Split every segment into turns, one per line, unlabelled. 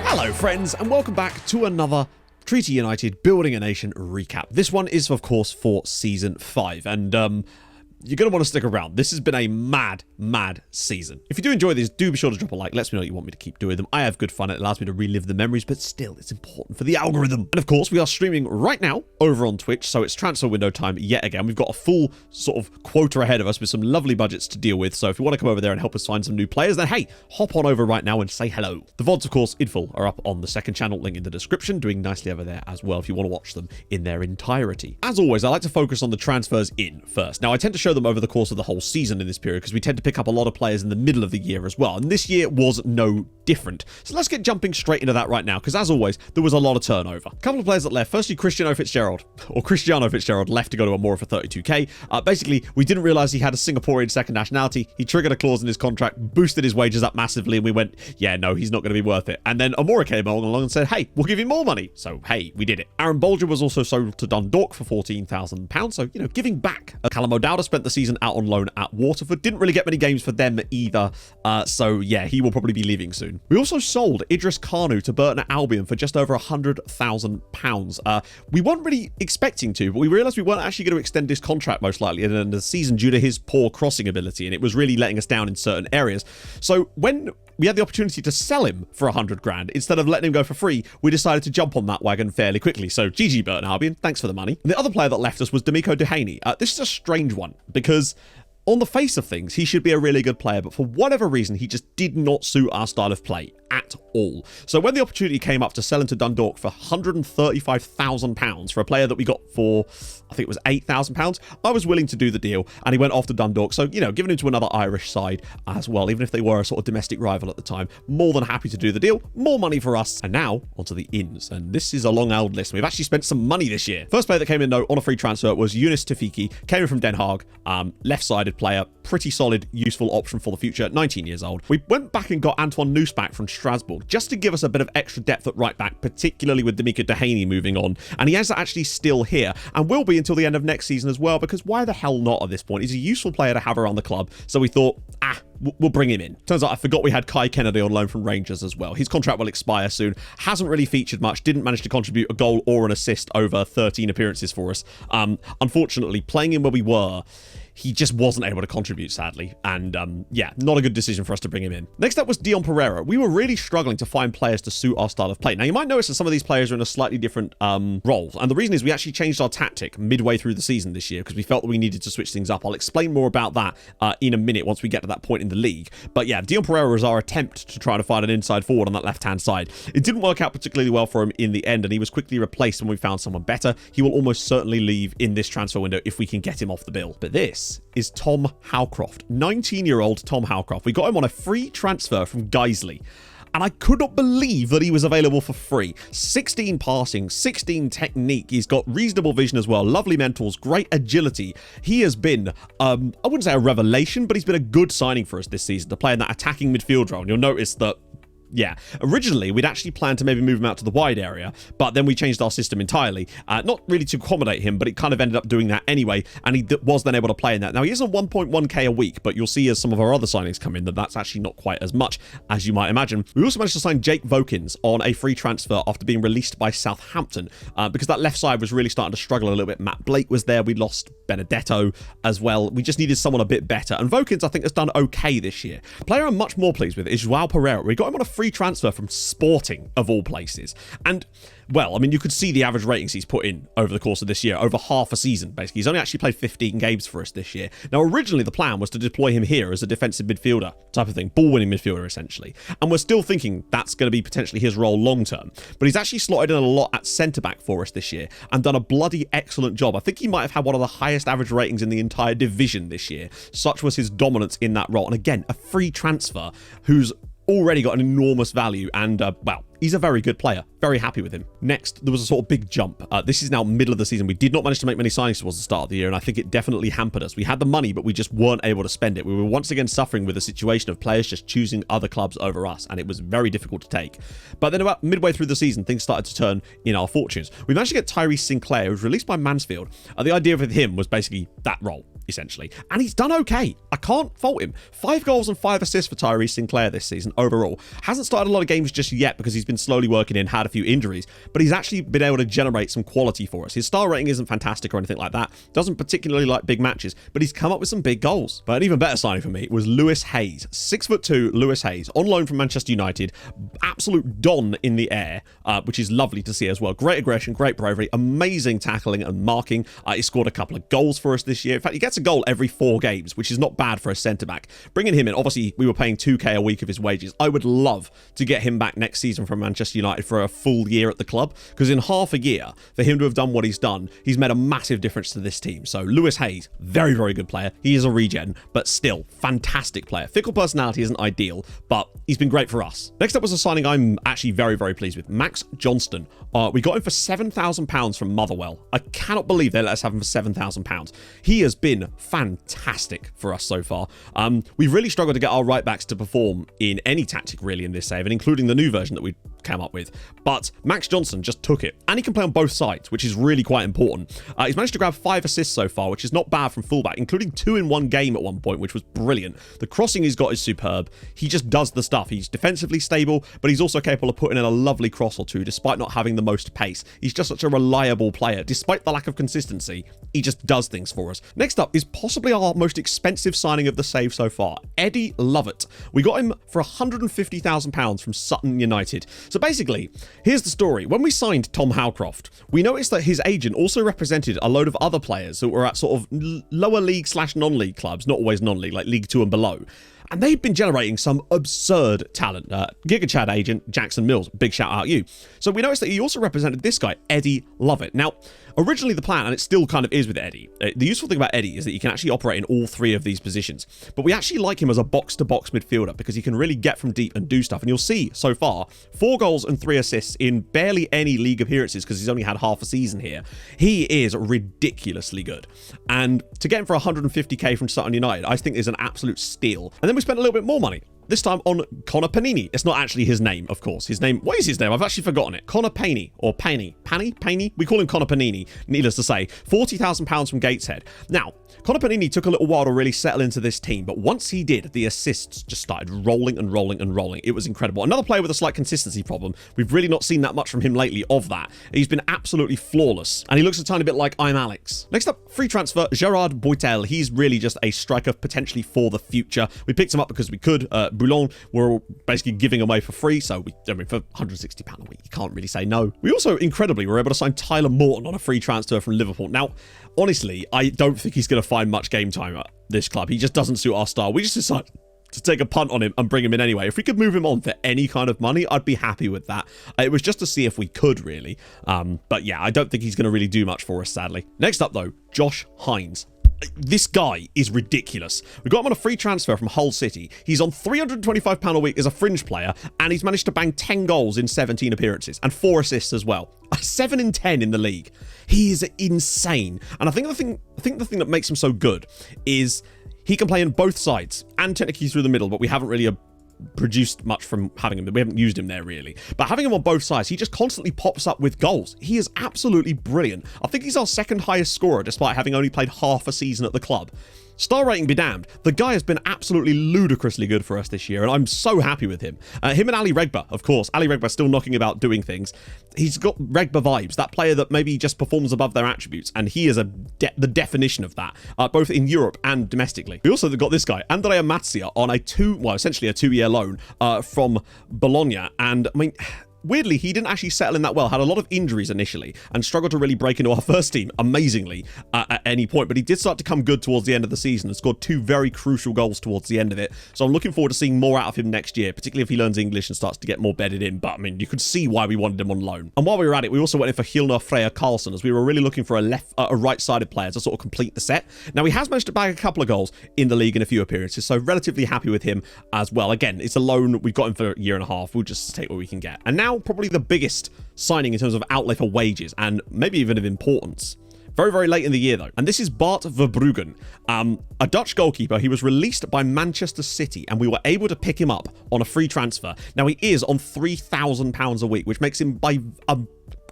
Hello friends, and welcome back to another Treaty United Building a Nation recap. This one is of course for Season 5, and you're going to want to stick around. This has been a mad season. If you do enjoy these, do be sure to drop a like. Let me know you want me to keep doing them. I have good fun. It allows me to relive the memories, but still, it's important for the algorithm. And of course, we are streaming right now over on Twitch, so it's transfer window time yet again. We've got a full sort of quota ahead of us with some lovely budgets to deal with. So if you want to come over there and help us find some new players, then hey, hop on over right now and say hello. The VODs, of course, in full are up on the second channel, link in the description, doing nicely over there as well if you want to watch them in their entirety. As always, I like to focus on the transfers in first. Now, I tend to show them over the course of the whole season in this period because we tend to pick up a lot of players in the middle of the year as well, and this year was no different. So let's get jumping straight into that right now, because as always, there was a lot of turnover. A couple of players that left. Firstly, Cristiano Fitzgerald left to go to Amora for 32k. Basically, we didn't realize he had a Singaporean second nationality. He triggered a clause in his contract, boosted his wages up massively, and we went, yeah, no, he's not going to be worth it. And then Amora came along and said, hey, we'll give you more money. So hey, we did it. Aaron Bolger was also sold to Dundalk for £14,000. So, you know, giving back. Callum O'Dowda spent the season out on loan at Waterford. Didn't really get many games for them either. So yeah, he will probably be leaving soon. We also sold Idris Kanu to Burton at Albion for just over £100,000. We weren't really expecting to, but we realized we weren't actually going to extend this contract most likely in the end of the season due to his poor crossing ability, and it was really letting us down in certain areas. So when we had the opportunity to sell him for 100 grand instead of letting him go for free, we decided to jump on that wagon fairly quickly. So GG Burton Albion, thanks for the money. And the other player that left us was Damiko Duhaney. This is a strange one because on the face of things, he should be a really good player, but for whatever reason, he just did not suit our style of play at all. So when the opportunity came up to sell him to Dundalk for £135,000 for a player that we got for, I think it was £8,000, I was willing to do the deal, and he went off to Dundalk. So, you know, giving him to another Irish side as well, even if they were a sort of domestic rival at the time, more than happy to do the deal. More money for us. And now onto the ins, and this is a long old list. We've actually spent some money this year. First player that came in though on a free transfer was Eunice Tafiki, came in from Den Haag, left-sided player, pretty solid, useful option for the future, 19 years old. We went back and got Antoine Noose back from Strasbourg just to give us a bit of extra depth at right back, particularly with Damiko Duhaney moving on, and he is actually still here and will be until the end of next season as well, because why the hell not at this point? He's a useful player to have around the club, so we thought, we'll bring him in. Turns out I forgot we had Kai Kennedy on loan from Rangers as well. His contract will expire soon. Hasn't really featured much. Didn't manage to contribute a goal or an assist over 13 appearances for us. Unfortunately, playing him where we were, he just wasn't able to contribute, sadly. And yeah, not a good decision for us to bring him in. Next up was Dion Pereira. We were really struggling to find players to suit our style of play. Now, you might notice that some of these players are in a slightly different role. And the reason is we actually changed our tactic midway through the season this year because we felt that we needed to switch things up. I'll explain more about that in a minute once we get to that point in the league. But yeah, Dion Pereira was our attempt to try to find an inside forward on that left-hand side. It didn't work out particularly well for him in the end, and he was quickly replaced when we found someone better. He will almost certainly leave in this transfer window if we can get him off the bill. But this is Tom Hellcroft, 19-year-old Tom Hellcroft. We got him on a free transfer from Guiseley, and I could not believe that he was available for free. 16 passing, 16 technique. He's got reasonable vision as well. Lovely mentals, great agility. He has been, I wouldn't say a revelation, but he's been a good signing for us this season to play in that attacking midfield role. And you'll notice that, yeah, originally we'd actually planned to maybe move him out to the wide area, but then we changed our system entirely, not really to accommodate him, but it kind of ended up doing that anyway, and he was then able to play in that. Now, he is on 1.1k a week, but you'll see as some of our other signings come in that that's actually not quite as much as you might imagine. We also managed to sign Jake Volkins on a free transfer after being released by Southampton, because that left side was really starting to struggle a little bit. Matt Blake was there. We lost Benedetto as well. We just needed someone a bit better, and Volkins, I think, has done okay this year. A player I'm much more pleased with is Joao Pereira. We got him on a free transfer from Sporting, of all places. And, well, I mean, you could see the average ratings he's put in over the course of this year, over half a season, basically. He's only actually played 15 games for us this year. Now, originally, the plan was to deploy him here as a defensive midfielder type of thing, ball-winning midfielder, essentially. And we're still thinking that's going to be potentially his role long-term. But he's actually slotted in a lot at centre-back for us this year and done a bloody excellent job. I think he might have had one of the highest average ratings in the entire division this year. Such was his dominance in that role. And again, a free transfer who's already got an enormous value, and well, he's a very good player. Very happy with him. Next, there was a sort of big jump. This is now middle of the season. We did not manage to make many signings towards the start of the year, and I think it definitely hampered us. We had the money, but we just weren't able to spend it. We were once again suffering with a situation of players just choosing other clubs over us, and it was very difficult to take. But then about midway through the season, things started to turn in our fortunes. We managed to get Tyree Sinclair, who was released by Mansfield. The idea with him was basically that role. essentially. And he's done okay. I can't fault him. 5 goals and 5 assists for Tyree Sinclair this season overall. Hasn't started a lot of games just yet because he's been slowly working in, had a few injuries, but he's actually been able to generate some quality for us. His star rating isn't fantastic or anything like that. Doesn't particularly like big matches, but he's come up with some big goals. But an even better signing for me was Lewis Hayes. 6'2" Lewis Hayes, on loan from Manchester United. Absolute don in the air, which is lovely to see as well. Great aggression, great bravery, amazing tackling and marking. He scored a couple of goals for us this year. In fact, he gets a goal every 4 games, which is not bad for a centre-back. Bringing him in, obviously, we were paying 2k a week of his wages. I would love to get him back next season from Manchester United for a full year at the club, because in half a year, for him to have done what he's done, he's made a massive difference to this team. So Lewis Hayes, very, very good player. He is a regen, but still, fantastic player. Fickle personality isn't ideal, but he's been great for us. Next up was a signing I'm actually very, very pleased with. Max Johnston. We got him for £7,000 from Motherwell. I cannot believe they let us have him for £7,000. He has been fantastic for us so far. We've really struggled to get our right backs to perform in any tactic really in this save, and including the new version that we came up with. But Max Johnston just took it, and he can play on both sides, which is really quite important. He's managed to grab 5 assists so far, which is not bad from fullback, including 2 in one game at one point, which was brilliant. The crossing he's got is superb. He just does the stuff. He's defensively stable, but he's also capable of putting in a lovely cross or two, despite not having the most pace. He's just such a reliable player. Despite the lack of consistency, he just does things for us. Next up is possibly our most expensive signing of the save so far, Eddie Lovett. We got him for £150,000 from Sutton United. So basically, here's the story. When we signed Tom Hellcroft, we noticed that his agent also represented a load of other players that were at sort of lower league / non-league clubs, not always non-league, like League 2 and below. And they've been generating some absurd talent. Giga Chad agent, Jackson Mills, big shout out you. So we noticed that he also represented this guy, Eddie Lovett. Now, originally the plan, and it still kind of is with Eddie, the useful thing about Eddie is that he can actually operate in all 3 of these positions. But we actually like him as a box-to-box midfielder because he can really get from deep and do stuff. And you'll see so far, 4 goals and 3 assists in barely any league appearances because he's only had half a season here. He is ridiculously good. And to get him for 150k from Sutton United, I think is an absolute steal. And then we spent a little bit more money. This time on Connor Panini. It's not actually his name, of course. His name, what is his name? I've actually forgotten it. Connor Panini, or Panny. Panny? We call him Connor Panini, needless to say. £40,000 from Gateshead. Now, Connor Panini took a little while to really settle into this team, but once he did, the assists just started rolling and rolling and rolling. It was incredible. Another player with a slight consistency problem. We've really not seen that much from him lately of that. He's been absolutely flawless, and he looks a tiny bit like I'm Alex. Next up, free transfer, Gerard Boytel. He's really just a striker potentially for the future. We picked him up because we could. Boulogne were basically giving away for free, so for £160 a week, you can't really say no. We also, incredibly, were able to sign Tyler Morton on a free transfer from Liverpool. Now, honestly, I don't think he's going to find much game time at this club. He just doesn't suit our style. We just decided to take a punt on him and bring him in anyway. If we could move him on for any kind of money, I'd be happy with that. It was just to see if we could, really. But yeah, I don't think he's going to really do much for us, sadly. Next up, though, Josh Hines. This guy is ridiculous. We got him on a free transfer from Hull City. He's on £325 a week as a fringe player, and he's managed to bang 10 goals in 17 appearances and 4 assists as well. 7 in 10 in the league. He is insane. And I think the thing that makes him so good is he can play on both sides and technically through the middle, but we haven't really produced much from having him. We haven't used him there really, but having him on both sides, he just constantly pops up with goals. He is absolutely brilliant. I think he's our 2nd highest scorer despite having only played half a season at the club. Star rating be damned. The guy has been absolutely ludicrously good for us this year, and I'm so happy with him. Him and Ali Regba, of course. Ali Regba still knocking about doing things. He's got Regba vibes, that player that maybe just performs above their attributes, and he is the definition of that, both in Europe and domestically. We also got this guy, Andrea Matsia, on essentially a 2-year loan from Bologna, and I mean, weirdly, he didn't actually settle in that well. Had a lot of injuries initially and struggled to really break into our first team, amazingly, at any point. But he did start to come good towards the end of the season and scored 2 very crucial goals towards the end of it. So I'm looking forward to seeing more out of him next year, particularly if he learns English and starts to get more bedded in. But, I mean, you could see why we wanted him on loan. And while we were at it, we also went in for Hilner Freya Karlsson, as we were really looking for a right-sided player to sort of complete the set. Now, he has managed to bag a couple of goals in the league in a few appearances, so relatively happy with him as well. Again, it's a loan. We've got him for a year and a half. We'll just take what we can get. And now, probably the biggest signing in terms of outlay for wages and maybe even of importance. Very, very late in the year, though. And this is Bart Verbrugen, a Dutch goalkeeper. He was released by Manchester City, and we were able to pick him up on a free transfer. Now, he is on £3,000 a week, which makes him by a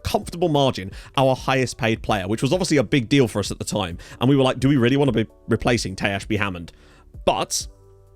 comfortable margin our highest paid player, which was obviously a big deal for us at the time. And we were like, do we really want to be replacing Ashby Hammond? But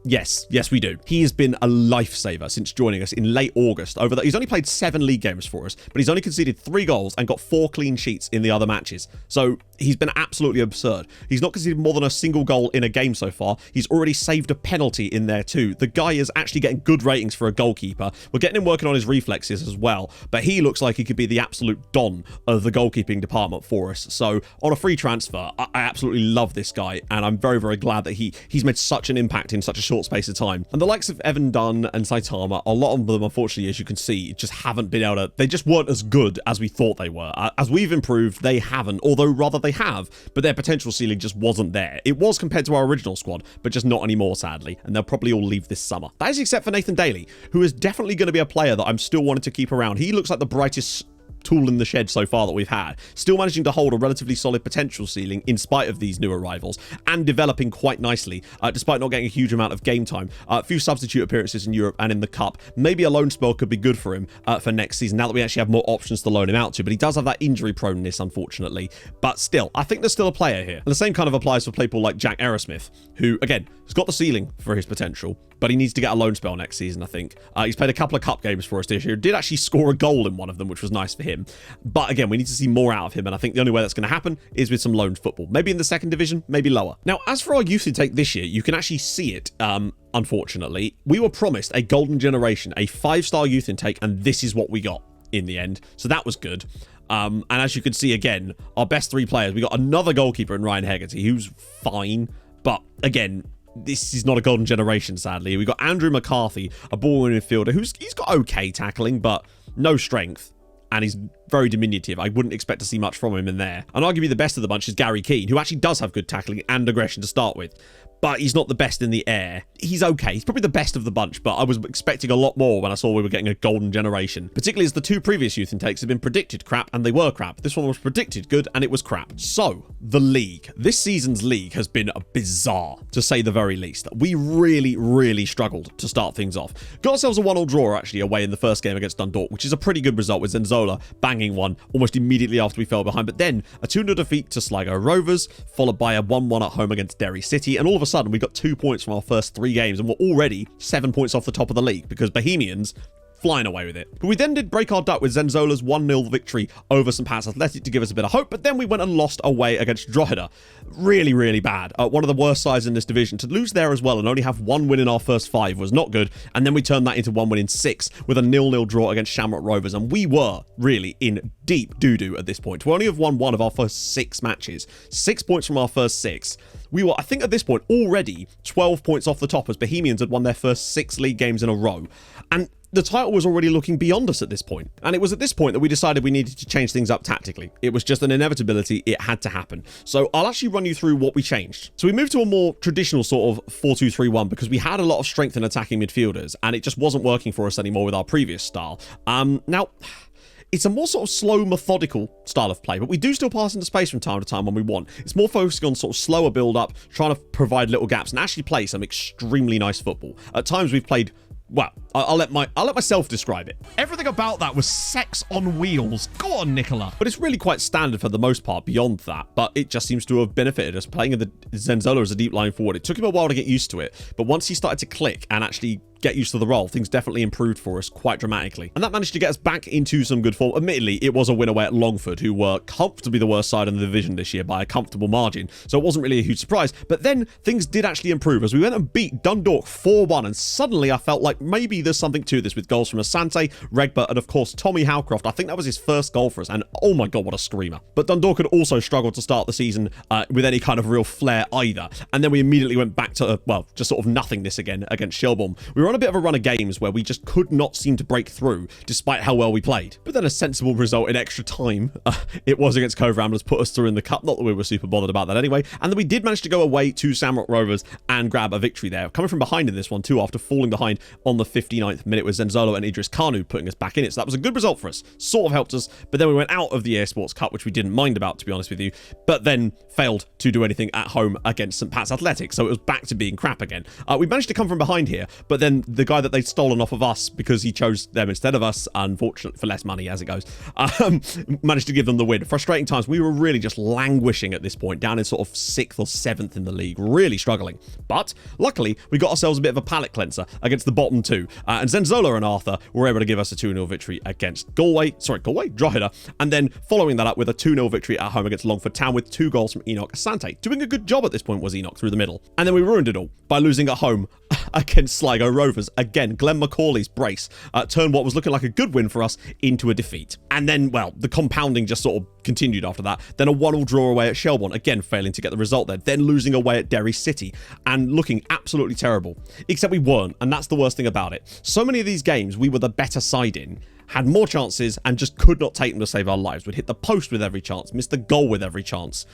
yes, we do. He has been a lifesaver since joining us in late August. He's only played 7 league games for us, but he's only conceded 3 goals and got 4 clean sheets in the other matches. So he's been absolutely absurd. He's not conceded more than a single goal in a game so far. He's already saved a penalty in there too. The guy is actually getting good ratings for a goalkeeper. We're getting him working on his reflexes as well, but he looks like he could be the absolute don of the goalkeeping department for us. So on a free transfer, I absolutely love this guy, and I'm very, very glad that he's made such an impact in such a short space of time. And the likes of Evan Dunn and Saitama, a lot of them, unfortunately, as you can see, just haven't been able to, they just weren't as good as we thought they were. As we've improved, they haven't, although rather they have, but their potential ceiling just wasn't there. It was compared to our original squad, but just not anymore, sadly, and they'll probably all leave this summer. That is except for Nathan Daly, who is definitely going to be a player that I'm still wanting to keep around. He looks like the brightest tool in the shed so far that we've had, still managing to hold a relatively solid potential ceiling in spite of these new arrivals, and developing quite nicely despite not getting a huge amount of game time. A few substitute appearances in Europe and in the Cup. Maybe a loan spell could be good for him for next season, now that we actually have more options to loan him out to, but he does have that injury proneness, unfortunately. But still, I think there's still a player here, and the same kind of applies for people like Jack Aerosmith, who again has got the ceiling for his potential, but he needs to get a loan spell next season, I think. He's played a couple of cup games for us this year. Did actually score a goal in one of them, which was nice for him. But again, we need to see more out of him, and I think the only way that's going to happen is with some loaned football. Maybe in the second division, maybe lower. Now, as for our youth intake this year, you can actually see it, unfortunately. We were promised a golden generation, a 5-star youth intake, and this is what we got in the end. So that was good. And as you can see, again, our best 3 players, we got another goalkeeper in Ryan Hegarty, who's fine, but again, this is not a golden generation, sadly. We've got Andrea Mccarthy, a ball-winning midfielder, he's got okay tackling, but no strength. And he's very diminutive. I wouldn't expect to see much from him in there. And arguably the best of the bunch is Gary Keane, who actually does have good tackling and aggression to start with. But he's not the best in the air. He's okay. He's probably the best of the bunch, but I was expecting a lot more when I saw we were getting a golden generation. Particularly as the 2 previous youth intakes have been predicted crap, and they were crap. This one was predicted good, and it was crap. So, the league. This season's league has been bizarre, to say the very least. We really, really struggled to start things off. Got ourselves a 1-1 draw, actually, away in the first game against Dundalk, which is a pretty good result, with Zenzola banging one almost immediately after we fell behind. But then, a 2-0 defeat to Sligo Rovers, followed by a 1-1 at home against Derry City, and all of a sudden, we got 2 points from our first 3 games, and we're already 7 points off the top of the league, because Bohemians flying away with it. But we then did break our duck with Zenzola's 1-0 victory over St. Pat's Athletic to give us a bit of hope, but then we went and lost away against Drogheda. Really, really bad. One of the worst sides in this division. To lose there as well and only have 1 win in our first 5 was not good, and then we turned that into 1 win in 6 with a 0-0 draw against Shamrock Rovers, and we were really in deep doo-doo at this point. We only have won 1 of our first 6 matches. 6 points from our first 6. We were, I think at this point, already 12 points off the top as Bohemians had won their first 6 league games in a row. And the title was already looking beyond us at this point. And it was at this point that we decided we needed to change things up tactically. It was just an inevitability. It had to happen. So I'll actually run you through what we changed. So we moved to a more traditional sort of 4-2-3-1 because we had a lot of strength in attacking midfielders, and it just wasn't working for us anymore with our previous style. Now, it's a more sort of slow, methodical style of play, but we do still pass into space from time to time when we want. It's more focusing on sort of slower build-up, trying to provide little gaps, and actually play some extremely nice football. At times we've played, well, I'll let myself describe it.
Everything about that was sex on wheels. Go on, Nicola.
But it's really quite standard for the most part beyond that, but it just seems to have benefited us. Playing the Zenzola as a deep line forward, it took him a while to get used to it, but once he started to click and actually get used to the role, things definitely improved for us quite dramatically. And that managed to get us back into some good form. Admittedly, it was a win away at Longford, who were comfortably the worst side in the division this year by a comfortable margin, so it wasn't really a huge surprise. But then things did actually improve as we went and beat Dundalk 4-1, and suddenly I felt like maybe there's something to this, with goals from Asante, Regbert, and of course Tommy Hellcroft. I think that was his first goal for us, and oh my god, what a screamer. But Dundalk had also struggled to start the season with any kind of real flair either, and then we immediately went back to, well, just sort of nothingness again against Shelbourne. We were on a bit of a run of games where we just could not seem to break through despite how well we played. But then a sensible result in extra time, it was against Cove Ramblers, put us through in the cup. Not that we were super bothered about that anyway. And then we did manage to go away to Shamrock Rovers and grab a victory there, coming from behind in this one too after falling behind on the 5th 59th minute with Zenzolo and Idris Kanu putting us back in it. So that was a good result for us. Sort of helped us, but then we went out of the EA Sports Cup, which we didn't mind about, to be honest with you, but then failed to do anything at home against St. Pat's Athletic. So it was back to being crap again. We managed to come from behind here, but then the guy that they'd stolen off of us because he chose them instead of us, unfortunately, for less money as it goes, managed to give them the win. Frustrating times. We were really just languishing at this point, down in sort of 6th or 7th in the league, really struggling. But luckily, we got ourselves a bit of a palate cleanser against the bottom two, and Zenzola and Arthur were able to give us a 2-0 victory against Drogheda, and then following that up with a 2-0 victory at home against Longford Town with 2 goals from Enoch Asante. Doing a good job at this point was Enoch through the middle. And then we ruined it all by losing at home against Sligo Rovers. Again, Glenn McCauley's brace turned what was looking like a good win for us into a defeat. And then, well, the compounding just sort of continued after that. Then a 1-1 draw away at Shelbourne, again failing to get the result there. Then losing away at Derry City and looking absolutely terrible. Except we weren't, and that's the worst thing about it. So many of these games we were the better side in, had more chances and just could not take them to save our lives. We'd hit the post with every chance, missed the goal with every chance.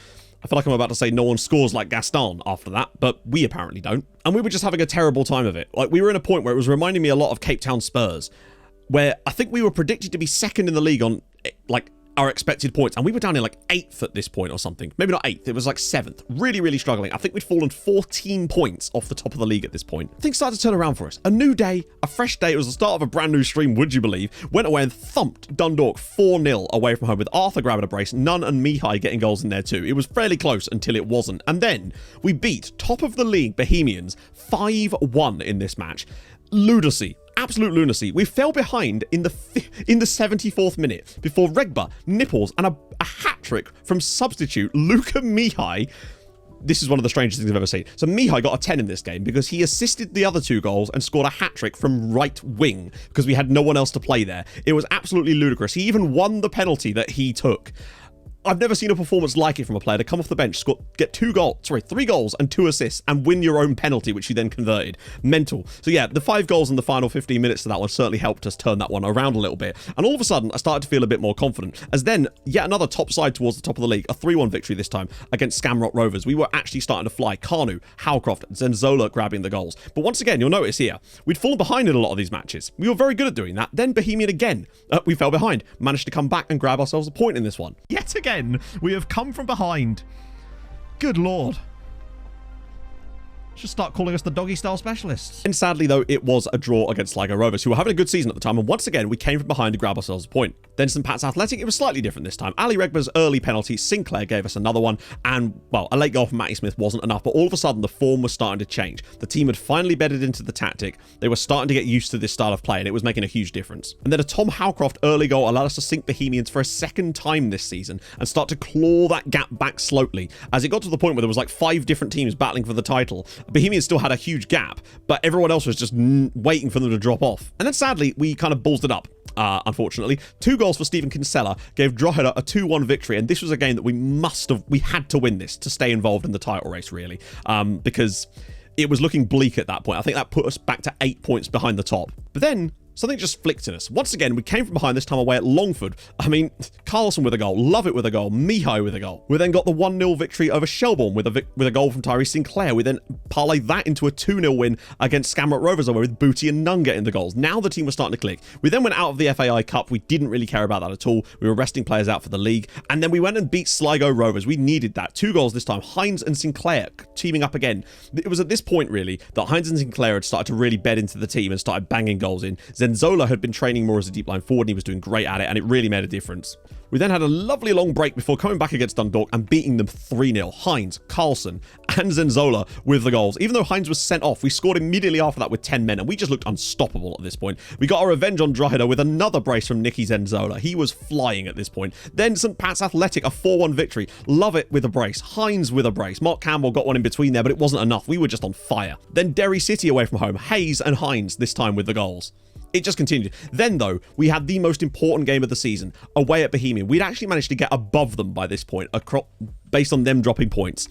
I feel like I'm about to say no one scores like Gaston after that, but we apparently don't. And we were just having a terrible time of it. Like, we were in a point where it was reminding me a lot of Cape Town Spurs, where I think we were predicted to be second in the league on, like, our expected points, and we were down in like 8th at this point or something. Maybe not 8th, it was like 7th. Really, really struggling. I think we'd fallen 14 points off the top of the league at this point. Things started to turn around for us. A new day, a fresh day. It was the start of a brand new stream, would you believe? Went away and thumped Dundalk 4-0 away from home with Arthur grabbing a brace, Nunn and Mihai getting goals in there too. It was fairly close until it wasn't. And then we beat top of the league Bohemians 5-1 in this match. Lunacy. Absolute lunacy. We fell behind in the 74th minute before Regba, Nipples, and a hat-trick from substitute Luka Mihai. This is one of the strangest things I've ever seen. So Mihai got a 10 in this game because he assisted the other 2 goals and scored a hat-trick from right wing because we had no one else to play there. It was absolutely ludicrous. He even won the penalty that he took. I've never seen a performance like it from a player to come off the bench, get 3 goals and 2 assists and win your own penalty, which you then converted. Mental. So yeah, the 5 goals in the final 15 minutes of that one certainly helped us turn that one around a little bit. And all of a sudden, I started to feel a bit more confident. As then, yet another top side towards the top of the league, a 3-1 victory this time against Scamrock Rovers. We were actually starting to fly. Kanu, Hellcroft, Zenzola grabbing the goals. But once again, you'll notice here, we'd fallen behind in a lot of these matches. We were very good at doing that. Then Bohemian again. We fell behind. Managed to come back and grab ourselves a point in this one.
Yet again, we have come from behind. Good lord. Should start calling us the doggy style specialists.
And sadly, though, it was a draw against Sligo Rovers, who were having a good season at the time, and once again, we came from behind to grab ourselves a point. Then St. Pat's Athletic, it was slightly different this time. Ali Regba's early penalty, Sinclair gave us another one, and, well, a late goal from Matty Smith wasn't enough, but all of a sudden, the form was starting to change. The team had finally bedded into the tactic. They were starting to get used to this style of play, and it was making a huge difference. And then a Tom Howcroft early goal allowed us to sink Bohemians for a second time this season and start to claw that gap back slowly. As it got to the point where there was like 5 different teams battling for the title, Bohemians still had a huge gap, but everyone else was just waiting for them to drop off. And then sadly, we kind of ballsed it up. Unfortunately, 2 goals for Stephen Kinsella gave Drogheda a 2-1 victory, and this was a game that we had to win this to stay involved in the title race, really, because it was looking bleak at that point. I think that put us back to 8 points behind the top. But then something just flicked in us. Once again, we came from behind, this time away at Longford. I mean, Carlson with a goal, Lovett with a goal, Mihai with a goal. We then got the 1-0 victory over Shelbourne with a goal from Tyree Sinclair. We then parlayed that into a 2-0 win against Scamrock Rovers away with Booty and Nunn getting the goals. Now the team was starting to click. We then went out of the FAI Cup. We didn't really care about that at all. We were resting players out for the league. And then we went and beat Sligo Rovers. We needed that. 2 goals this time. Hines and Sinclair teaming up again. It was at this point, really, that Hines and Sinclair had started to really bed into the team and started banging goals in. Zenzola had been training more as a deep line forward, and he was doing great at it, and it really made a difference. We then had a lovely long break before coming back against Dundalk and beating them 3-0. Hines, Carlson, and Zenzola with the goals. Even though Hines was sent off, we scored immediately after that with 10 men, and we just looked unstoppable at this point. We got our revenge on Drogheda with another brace from Nicky Zenzola. He was flying at this point. Then St. Pat's Athletic, a 4-1 victory. Lovett with a brace. Hines with a brace. Mark Campbell got one in between there, but it wasn't enough. We were just on fire. Then Derry City away from home. Hayes and Hines, this time with the goals. It just continued. Then, though, we had the most important game of the season, away at Bohemian. We'd actually managed to get above them by this point, based on them dropping points.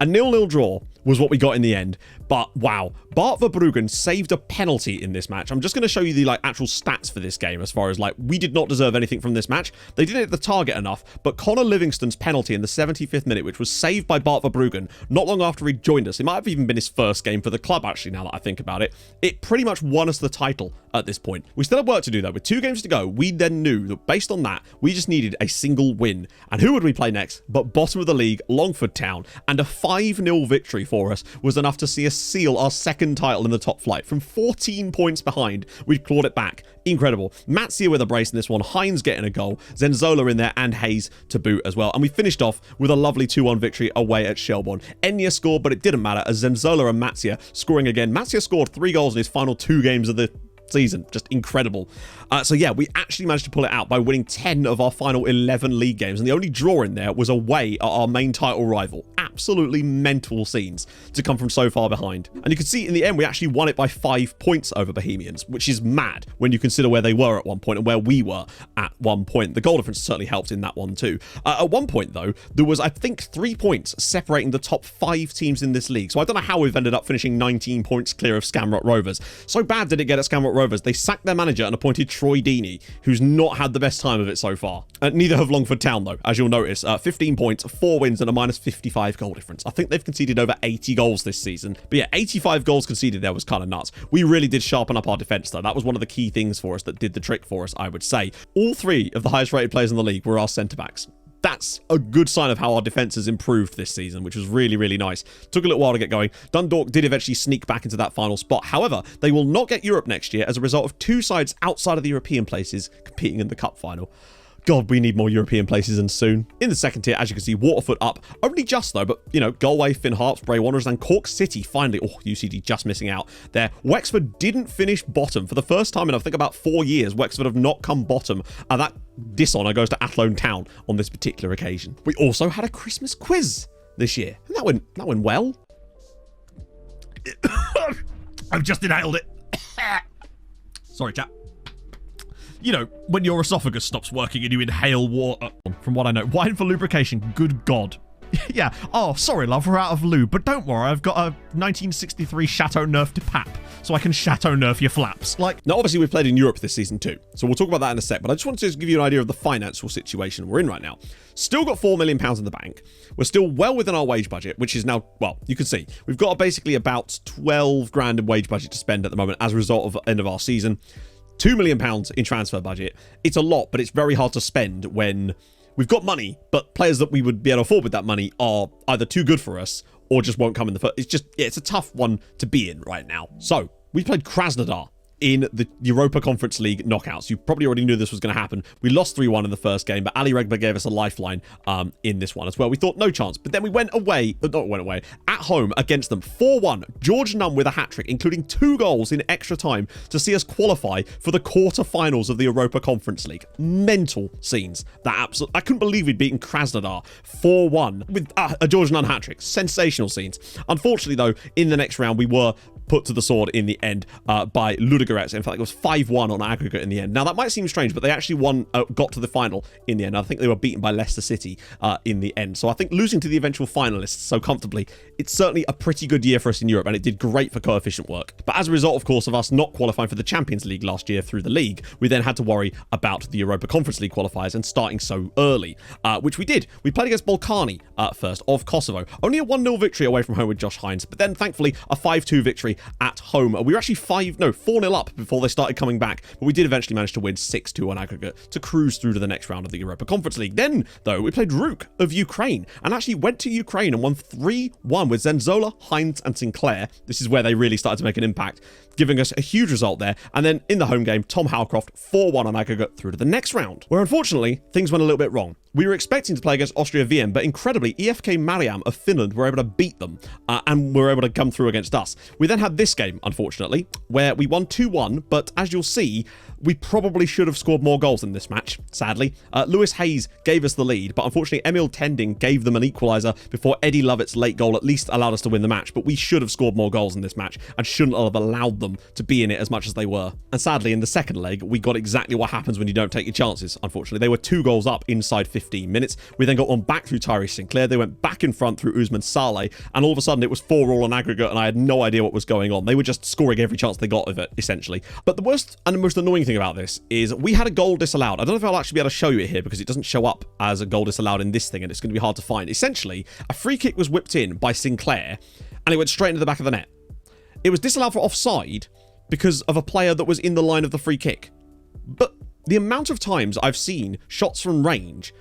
A 0-0 draw was what we got in the end. But wow, Bart Verbrugen saved a penalty in this match. I'm just going to show you the actual stats for this game as far as we did not deserve anything from this match. They didn't hit the target enough, but Connor Livingston's penalty in the 75th minute, which was saved by Bart Verbrugen not long after he joined us. It might have even been his first game for the club, actually, now that I think about it. It pretty much won us the title at this point. We still have work to do, though. With 2 games to go, we then knew that based on that, we just needed a single win. And who would we play next but bottom of the league, Longford Town? And a 5-0 victory for us was enough to see us seal our second title in the top flight. From 14 points behind, we'd clawed it back. Incredible. Matsia with a brace in this one, Hines getting a goal, Zenzola in there, and Hayes to boot as well. And we finished off with a lovely 2-1 victory away at Shelbourne. Enya scored, but it didn't matter as Zenzola and Matsia scoring again. Matsia scored 3 goals in his final 2 games of the season. Just incredible. So yeah, we actually managed to pull it out by winning 10 of our final 11 league games, and the only draw in there was away at our main title rival. Absolutely mental scenes to come from so far behind. And you can see in the end we actually won it by 5 points over Bohemians, which is mad when you consider where they were at one point and where we were at one point. The goal difference certainly helped in that one too. At one point though, there was I think 3 points separating the top 5 teams in this league. So I don't know how we've ended up finishing 19 points clear of Scamrock Rovers. So bad did it get at Scamrock Rovers, they sacked their manager and appointed Troy Deeney, who's not had the best time of it so far. Neither have Longford Town though, as you'll notice. 15 points, 4 wins and a minus 55 goal difference. I think they've conceded over 80 goals this season. But yeah, 85 goals conceded there was kind of nuts. We really did sharpen up our defence though. That was one of the key things for us that did the trick for us, I would say. All 3 of the highest rated players in the league were our centre-backs. That's a good sign of how our defence has improved this season, which was really, really nice. Took a little while to get going. Dundalk did eventually sneak back into that final spot. However, they will not get Europe next year as a result of 2 sides outside of the European places competing in the cup final. God, we need more European places and soon. In the second tier, as you can see, Waterford up. Only just though, but you know, Galway, Finn Harps, Bray Wanderers and Cork City finally. Oh, UCD just missing out there. Wexford didn't finish bottom. For the first time in I think about 4 years, Wexford have not come bottom. And that dishonour goes to Athlone Town on this particular occasion. We also had a Christmas quiz this year. And that went well.
I've just inhaled it. Sorry, chap. You know, when your esophagus stops working and you inhale water. From what I know, wine for lubrication. Good God. Yeah. Oh, sorry, love, we're out of lube. But don't worry, I've got a 1963 Chateau Neuf de Pape, so I can Chateau Neuf your flaps.
Now, obviously, we've played in Europe this season too, so we'll talk about that in a sec. But I just wanted to give you an idea of the financial situation we're in right now. Still got £4 million in the bank. We're still well within our wage budget, which is now, well, you can see, we've got basically about 12 grand in wage budget to spend at the moment as a result of the end of our season. £2 million in transfer budget. It's a lot, but it's very hard to spend when we've got money, but players that we would be able to afford with that money are either too good for us or just won't come in the first. It's just, yeah, it's a tough one to be in right now. So we played Krasnodar in the Europa Conference League knockouts. You probably already knew this was going to happen. We lost 3-1 in the first game, but Ali Regba gave us a lifeline in this one as well. We thought no chance, but then we went away, at home against them, 4-1. George Nunn with a hat-trick, including 2 goals in extra time to see us qualify for the quarter-finals of the Europa Conference League. Mental scenes. I couldn't believe we'd beaten Krasnodar 4-1 with a George Nunn hat-trick. Sensational scenes. Unfortunately, though, in the next round, we were put to the sword in the end by Ludogorets. In fact, it was 5-1 on aggregate in the end. Now, that might seem strange, but they actually got to the final in the end. I think they were beaten by Leicester City in the end. So I think losing to the eventual finalists so comfortably, it's certainly a pretty good year for us in Europe, and it did great for coefficient work. But as a result, of course, of us not qualifying for the Champions League last year through the league, we then had to worry about the Europa Conference League qualifiers and starting so early, which we did. We played against Balkani first of Kosovo. Only a 1-0 victory away from home with Josh Hines, but then thankfully a 5-2 victory at home. We were actually 4-0 up before they started coming back, but we did eventually manage to win 6-2 on aggregate to cruise through to the next round of the Europa Conference League. Then, though, we played Rook of Ukraine and actually went to Ukraine and won 3-1 with Zenzola, Hines and Sinclair. This is where they really started to make an impact, giving us a huge result there. And then in the home game, Tom Hellcroft, 4-1 on aggregate through to the next round, where unfortunately things went a little bit wrong. We were expecting to play against Austria Vienna, but incredibly, EFK Mariam of Finland were able to beat them and were able to come through against us. We then had this game, unfortunately, where we won 2-1, but as you'll see, we probably should have scored more goals in this match, sadly. Lewis Hayes gave us the lead, but unfortunately, Emil Tending gave them an equaliser before Eddie Lovett's late goal at least allowed us to win the match, but we should have scored more goals in this match and shouldn't have allowed them to be in it as much as they were. And sadly, in the second leg, we got exactly what happens when you don't take your chances, unfortunately. They were 2 goals up inside 15 15 minutes. We then got one back through Tyree Sinclair. They went back in front through Usman Saleh, and all of a sudden it was 4-all on aggregate, and I had no idea what was going on. They were just scoring every chance they got of it, essentially. But the worst and the most annoying thing about this is we had a goal disallowed. I don't know if I'll actually be able to show you it here because it doesn't show up as a goal disallowed in this thing, and it's going to be hard to find. Essentially, a free kick was whipped in by Sinclair, and it went straight into the back of the net. It was disallowed for offside because of a player that was in the line of the free kick. But the amount of times I've seen shots from range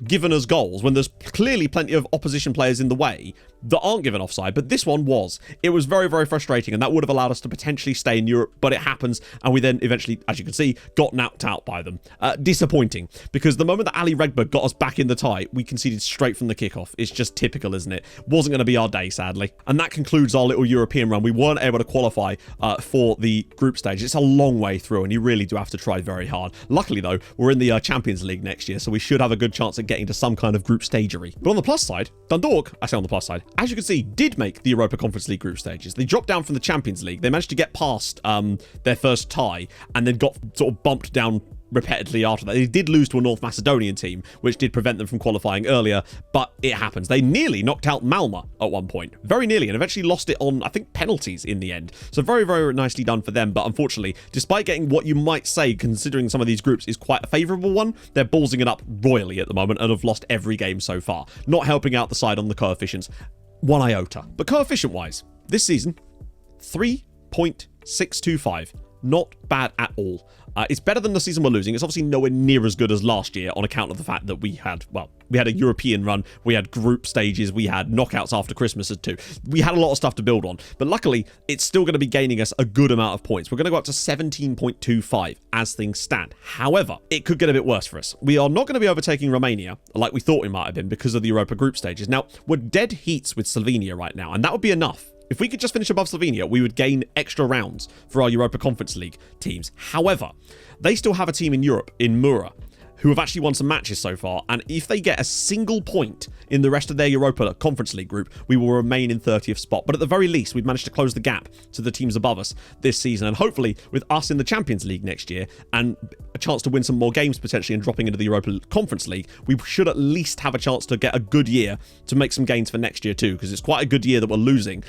given as goals when there's clearly plenty of opposition players in the way that aren't given offside, but this one was. It was very, very frustrating, and that would have allowed us to potentially stay in Europe, but it happens, and we then eventually, as you can see, got knocked out by them. Disappointing, because the moment that Ali Regberg got us back in the tie, we conceded straight from the kickoff. It's just typical, isn't it? Wasn't going to be our day, sadly. And that concludes our little European run. We weren't able to qualify for the group stage. It's a long way through, and you really do have to try very hard. Luckily, though, we're in the Champions League next year, so we should have a good chance at getting to some kind of group stagery. But on the plus side, Dundalk, I say on the plus side, as you can see, did make the Europa Conference League group stages. They dropped down from the Champions League. They managed to get past their first tie and then got sort of bumped down repeatedly after that. They did lose to a North Macedonian team, which did prevent them from qualifying earlier, but it happens. They nearly knocked out Malmö at one point. Very nearly, and eventually lost it on, I think, penalties in the end. So very, very nicely done for them, but unfortunately, despite getting what you might say, considering some of these groups, is quite a favourable one, they're ballsing it up royally at the moment and have lost every game so far. Not helping out the side on the coefficients one iota. But coefficient-wise, this season, 3.625. Not bad at all. It's better than the season we're losing. It's obviously nowhere near as good as last year on account of the fact that we had a European run, we had group stages, we had knockouts after Christmas too. We had a lot of stuff to build on, but luckily it's still going to be gaining us a good amount of points. We're going to go up to 17.25 as things stand. However, it could get a bit worse for us. We are not going to be overtaking Romania like we thought we might have been because of the Europa group stages. Now, we're dead heats with Slovenia right now, and that would be enough. If we could just finish above Slovenia, we would gain extra rounds for our Europa Conference League teams. However, they still have a team in Europe, in Mura, who have actually won some matches so far, and if they get a single point in the rest of their Europa Conference League group, we will remain in 30th spot. But at the very least, we've managed to close the gap to the teams above us this season, and hopefully with us in the Champions League next year, and a chance to win some more games potentially and dropping into the Europa Conference League, we should at least have a chance to get a good year to make some gains for next year too, because it's quite a good year that we're losing,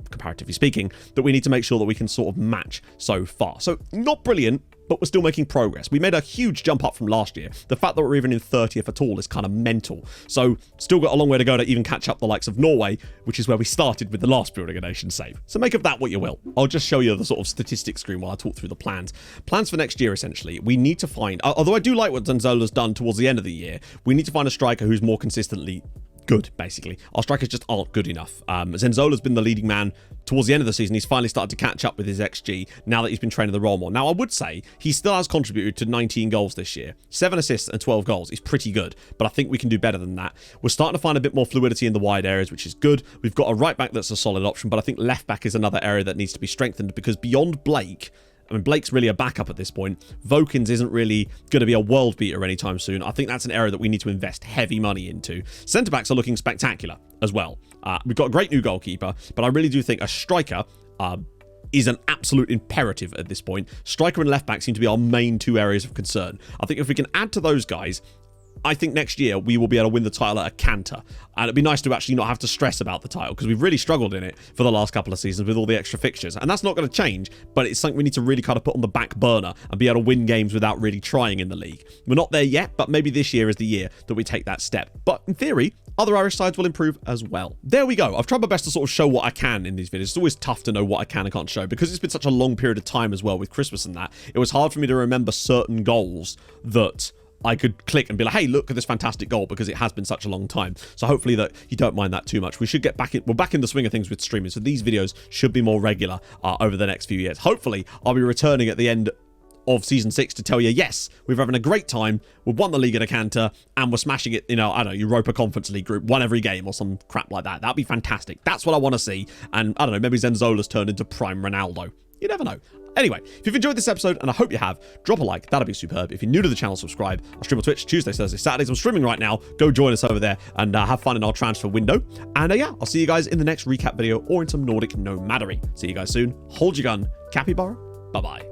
comparatively speaking, that we need to make sure that we can sort of match so far. So not brilliant, but we're still making progress. We made a huge jump up from last year. The fact that we're even in 30th at all is kind of mental. So still got a long way to go to even catch up the likes of Norway, which is where we started with the last Building a Nation save. So make of that what you will. I'll just show you the sort of statistics screen while I talk through the plans. Plans for next year, essentially. We need to find, although I do like what Zenzola's done towards the end of the year, we need to find a striker who's more consistently good, basically. Our strikers just aren't good enough. Zenzola's been the leading man towards the end of the season. He's finally started to catch up with his XG now that he's been training the role more. Now, I would say he still has contributed to 19 goals this year. 7 assists and 12 goals is pretty good, but I think we can do better than that. We're starting to find a bit more fluidity in the wide areas, which is good. We've got a right back that's a solid option, but I think left back is another area that needs to be strengthened because beyond Blake, I mean, Blake's really a backup at this point. Volkins isn't really going to be a world beater anytime soon. I think that's an area that we need to invest heavy money into. Centre-backs are looking spectacular as well. We've got a great new goalkeeper, but I really do think a striker is an absolute imperative at this point. Striker and left-back seem to be our main two areas of concern. I think if we can add to those guys, I think next year we will be able to win the title at a canter. And it'd be nice to actually not have to stress about the title because we've really struggled in it for the last couple of seasons with all the extra fixtures. And that's not going to change, but it's something we need to really kind of put on the back burner and be able to win games without really trying in the league. We're not there yet, but maybe this year is the year that we take that step. But in theory, other Irish sides will improve as well. There we go. I've tried my best to sort of show what I can in these videos. It's always tough to know what I can and can't show because it's been such a long period of time as well with Christmas and that. It was hard for me to remember certain goals that I could click and be like, hey, look at this fantastic goal because it has been such a long time. So hopefully that you don't mind that too much. We should get back in, we're back in the swing of things with streaming. So these videos should be more regular over the next few years. Hopefully I'll be returning at the end of season 6 to tell you, yes, we're having a great time. We've won the league at a canter and we're smashing it, I don't know, Europa Conference League group, won every game or some crap like that. That'd be fantastic. That's what I want to see. And I don't know, maybe Zenzola's turned into prime Ronaldo. You never know. Anyway, if you've enjoyed this episode, and I hope you have, drop a like. That'd be superb. If you're new to the channel, subscribe. I stream on Twitch Tuesdays, Thursdays, Saturdays. I'm streaming right now. Go join us over there and have fun in our transfer window. And yeah, I'll see you guys in the next recap video or in some Nordic nomadery. See you guys soon. Hold your gun. Capybara. Bye-bye.